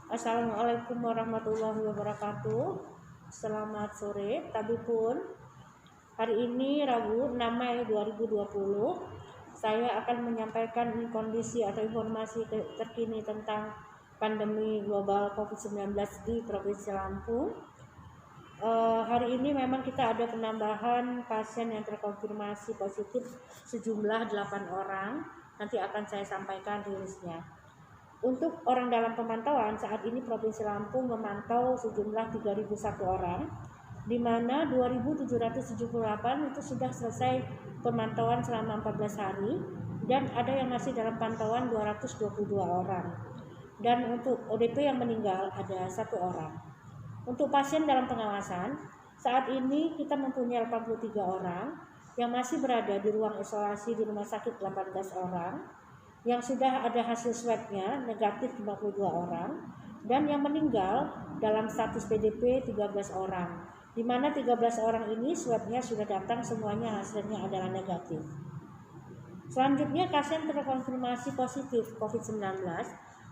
Assalamualaikum warahmatullahi wabarakatuh. Selamat sore, Tabipun. Hari ini Rabu 6 Mei 2020, saya akan menyampaikan kondisi atau informasi terkini tentang pandemi global COVID-19 di Provinsi Lampung. Hari ini memang kita ada penambahan pasien yang terkonfirmasi positif sejumlah 8 orang. Nanti akan saya sampaikan rilisnya. Untuk orang dalam pemantauan, saat ini Provinsi Lampung memantau sejumlah 3.001 orang, di mana 2.778 itu sudah selesai pemantauan selama 14 hari, dan ada yang masih dalam pantauan 222 orang. Dan untuk ODP yang meninggal ada 1 orang. Untuk pasien dalam pengawasan, saat ini kita mempunyai 83 orang, yang masih berada di ruang isolasi di rumah sakit 18 orang, yang sudah ada hasil swabnya negatif 52 orang, dan yang meninggal dalam status PDP 13 orang, di mana 13 orang ini swabnya sudah datang semuanya hasilnya adalah negatif. Selanjutnya, pasien terkonfirmasi positif COVID-19.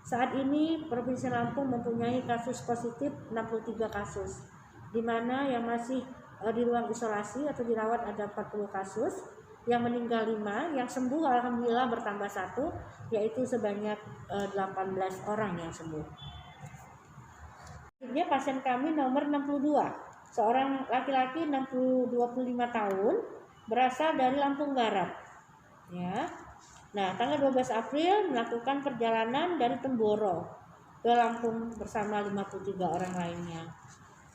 Saat ini Provinsi Lampung mempunyai kasus positif 63 kasus, di mana yang masih di ruang isolasi atau dirawat ada 40 kasus, yang meninggal 5, yang sembuh alhamdulillah bertambah 1, yaitu sebanyak 18 orang yang sembuh. Selanjutnya pasien kami nomor 62, seorang laki-laki 25 tahun, berasal dari Lampung Barat. Ya. Nah, tanggal 12 April melakukan perjalanan dari Temboro ke Lampung bersama 53 orang lainnya.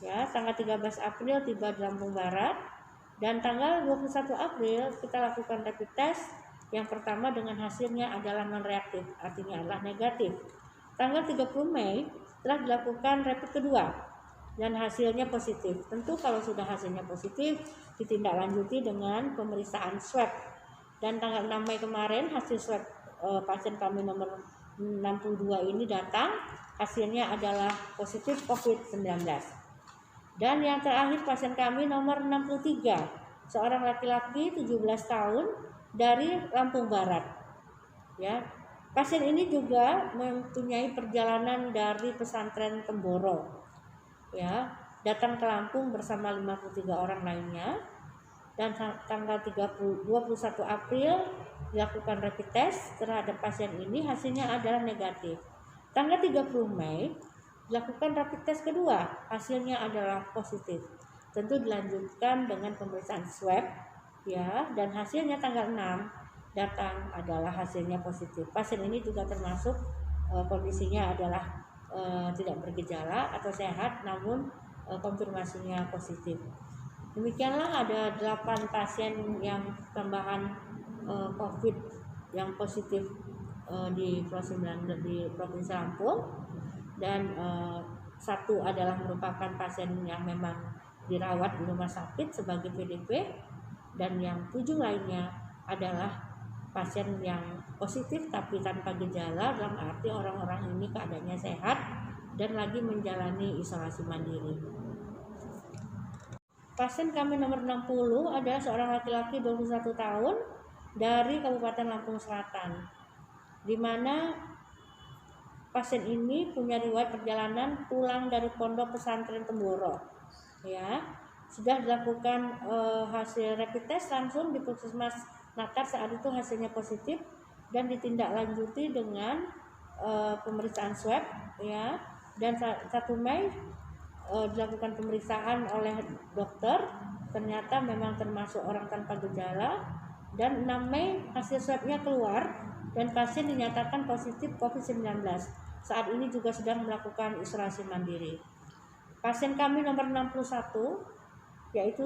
Ya, tanggal 13 April tiba di Lampung Barat. Dan tanggal 21 April kita lakukan rapid test. Yang pertama dengan hasilnya adalah non-reaktif, artinya adalah negatif. Tanggal 30 Mei telah dilakukan rapid kedua dan hasilnya positif. Tentu kalau sudah hasilnya positif ditindaklanjuti dengan pemeriksaan swab. Dan tanggal 6 Mei kemarin hasil swab pasien kami nomor 62 ini datang, hasilnya adalah positif COVID-19. Dan yang terakhir pasien kami nomor 63, seorang laki-laki 17 tahun dari Lampung Barat. Ya. Pasien ini juga mempunyai perjalanan dari pesantren Temboro. Ya, datang ke Lampung bersama 53 orang lainnya. Dan tanggal 21 April dilakukan rapid test terhadap pasien ini, hasilnya adalah negatif. Tanggal 30 Mei dilakukan rapid test kedua, hasilnya adalah positif. Tentu dilanjutkan dengan pemeriksaan swab, ya, dan hasilnya tanggal 6 datang adalah hasilnya positif. Pasien ini juga termasuk kondisinya adalah tidak bergejala atau sehat, namun konfirmasinya positif. Demikianlah ada 8 pasien yang tambahan COVID yang positif di Provinsi Lampung. Dan 1 adalah merupakan pasien yang memang dirawat di rumah sakit sebagai PDP, dan yang 7 lainnya adalah pasien yang positif tapi tanpa gejala, dalam arti orang-orang ini keadaannya sehat dan lagi menjalani isolasi mandiri. Pasien kami nomor 60 adalah seorang laki-laki 21 tahun dari Kabupaten Lampung Selatan, di mana pasien ini punya riwayat perjalanan pulang dari pondok pesantren Temboro. Ya, sudah dilakukan hasil rapid test langsung di Puskesmas Nakar, saat itu hasilnya positif dan ditindaklanjuti dengan pemeriksaan swab. Ya, dan 1 Mei dilakukan pemeriksaan oleh dokter, ternyata memang termasuk orang tanpa gejala, dan 6 Mei hasil swabnya keluar dan pasien dinyatakan positif COVID-19. Saat ini juga sedang melakukan isolasi mandiri. Pasien kami nomor 61 yaitu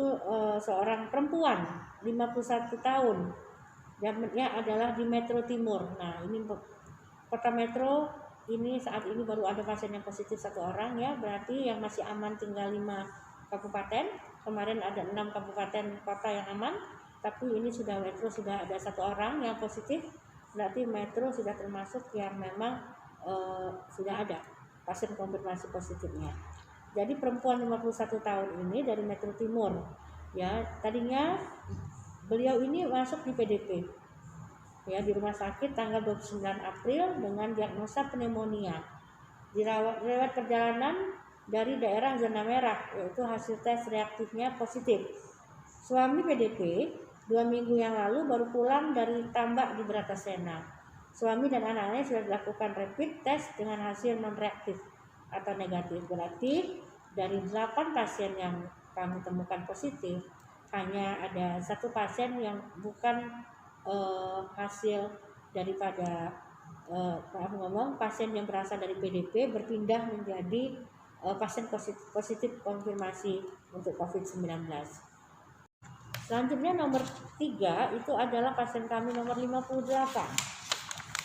seorang perempuan 51 tahun, jamnya adalah di Metro Timur. Nah, ini Kota Metro ini saat ini baru ada pasien yang positif 1 orang, ya, berarti yang masih aman tinggal 5 kabupaten. Kemarin ada 6 kabupaten kota yang aman, tapi ini sudah Metro sudah ada 1 orang yang positif. Berarti Metro sudah termasuk yang memang sudah ada pasien konfirmasi positifnya. Jadi perempuan 51 tahun ini dari Metro Timur. Ya, tadinya beliau ini masuk di PDP. Ya, di rumah sakit tanggal 29 April dengan diagnosa pneumonia. riwayat perjalanan dari daerah zona merah, yaitu hasil tes reaktifnya positif. Suami PDP 2 minggu yang lalu baru pulang dari tambak di Bratasena. Suami dan anaknya sudah dilakukan rapid test dengan hasil non-reaktif atau negatif. Berarti dari 8 pasien yang kami temukan positif, hanya ada 1 pasien yang bukan hasil daripada pasien yang berasal dari PDP berpindah menjadi pasien positif konfirmasi untuk COVID-19. Selanjutnya nomor 3 itu adalah pasien kami nomor 58.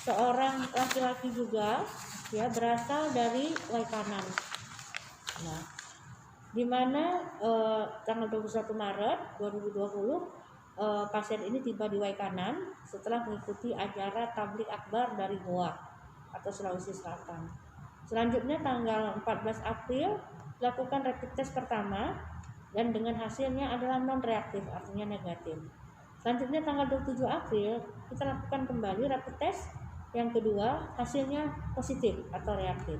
Seorang laki-laki juga ya, berasal dari Waikanan. Nah, di mana tanggal 21 Maret 2020 pasien ini tiba di Waikanan setelah mengikuti acara tablik akbar dari Goa atau Sulawesi Selatan. Selanjutnya tanggal 14 April dilakukan rapid test pertama dan dengan hasilnya adalah non-reaktif, artinya negatif. Selanjutnya tanggal 27 April kita lakukan kembali rapid test yang kedua, hasilnya positif atau reaktif.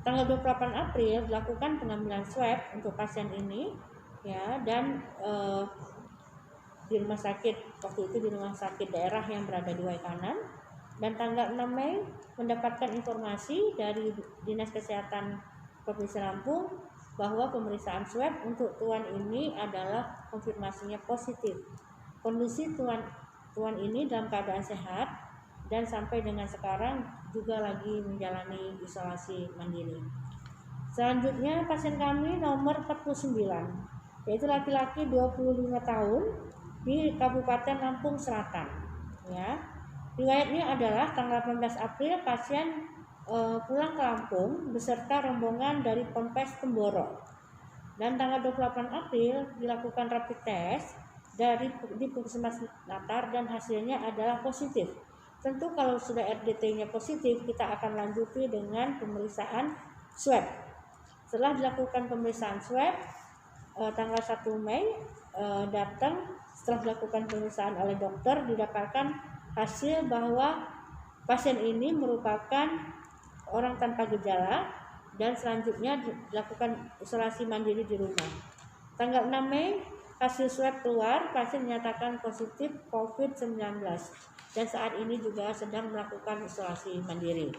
Tanggal 28 April dilakukan pengambilan swab untuk pasien ini ya, dan di rumah sakit, waktu itu di rumah sakit daerah yang berada di Waikanan. Dan tanggal 6 Mei mendapatkan informasi dari Dinas Kesehatan Provinsi Lampung bahwa pemeriksaan swab untuk tuan ini adalah konfirmasinya positif. Kondisi tuan ini dalam keadaan sehat dan sampai dengan sekarang juga lagi menjalani isolasi mandiri. Selanjutnya pasien kami nomor 49, yaitu laki-laki 25 tahun di Kabupaten Lampung Selatan ya. Riwayatnya adalah tanggal 18 April pasien pulang ke Lampung beserta rombongan dari Ponpes Temboro. Dan tanggal 28 April dilakukan rapid test di Puskesmas Natar dan hasilnya adalah positif. Tentu kalau sudah RDT-nya positif, kita akan lanjuti dengan pemeriksaan swab. Setelah dilakukan pemeriksaan swab tanggal 1 Mei datang, setelah dilakukan pemeriksaan oleh dokter didapatkan hasil bahwa pasien ini merupakan orang tanpa gejala dan selanjutnya dilakukan isolasi mandiri di rumah. Tanggal 6 Mei hasil swab keluar, pasien dinyatakan positif COVID-19 dan saat ini juga sedang melakukan isolasi mandiri.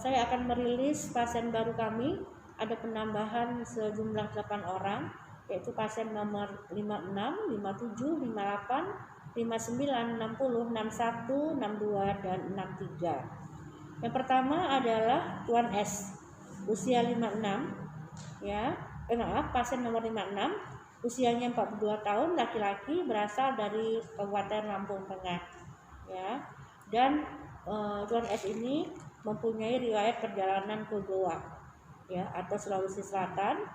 Saya akan merilis pasien baru kami, ada penambahan sejumlah 8 orang, yaitu pasien nomor 56, 57, 58, 59, 60, 61, 62, dan 63. Yang pertama adalah Tuan S, usia 56, ya. Pasien nomor 56, usianya 42 tahun, laki-laki, berasal dari Kabupaten Lampung Tengah, ya. Dan Tuan S ini mempunyai riwayat perjalanan ke Goa, ya, atau Sulawesi Selatan.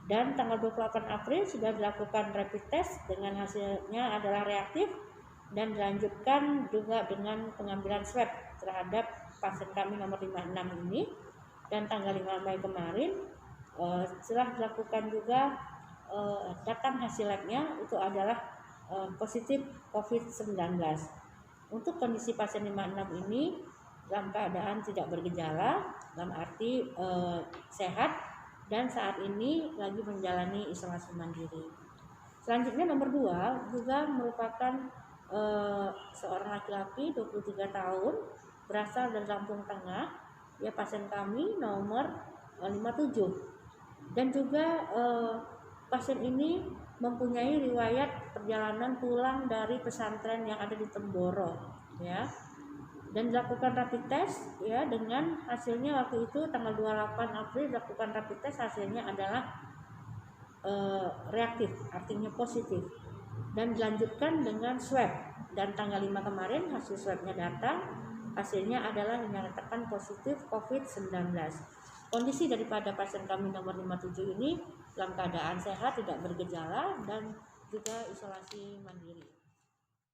Dan tanggal 28 April sudah dilakukan rapid test dengan hasilnya adalah reaktif dan dilanjutkan juga dengan pengambilan swab terhadap pasien kami nomor 56 ini. Dan tanggal 5 Mei kemarin setelah dilakukan juga datang hasil labnya itu adalah positif COVID-19. Untuk kondisi pasien 56 ini dalam keadaan tidak bergejala, dalam arti sehat dan saat ini lagi menjalani isolasi mandiri. Selanjutnya nomor 2 juga merupakan seorang laki-laki 23 tahun berasal dari Lampung Tengah, ya, pasien kami nomor 57. Dan juga pasien ini mempunyai riwayat perjalanan pulang dari pesantren yang ada di Temboro, ya. Dan dilakukan rapid test, ya, dengan hasilnya waktu itu tanggal 28 April dilakukan rapid test, hasilnya adalah reaktif, artinya positif. Dan dilanjutkan dengan swab dan tanggal 5 kemarin hasil swabnya datang, hasilnya adalah dinyatakan positif COVID-19. Kondisi daripada pasien kami nomor 57 ini dalam keadaan sehat, tidak bergejala dan juga isolasi mandiri.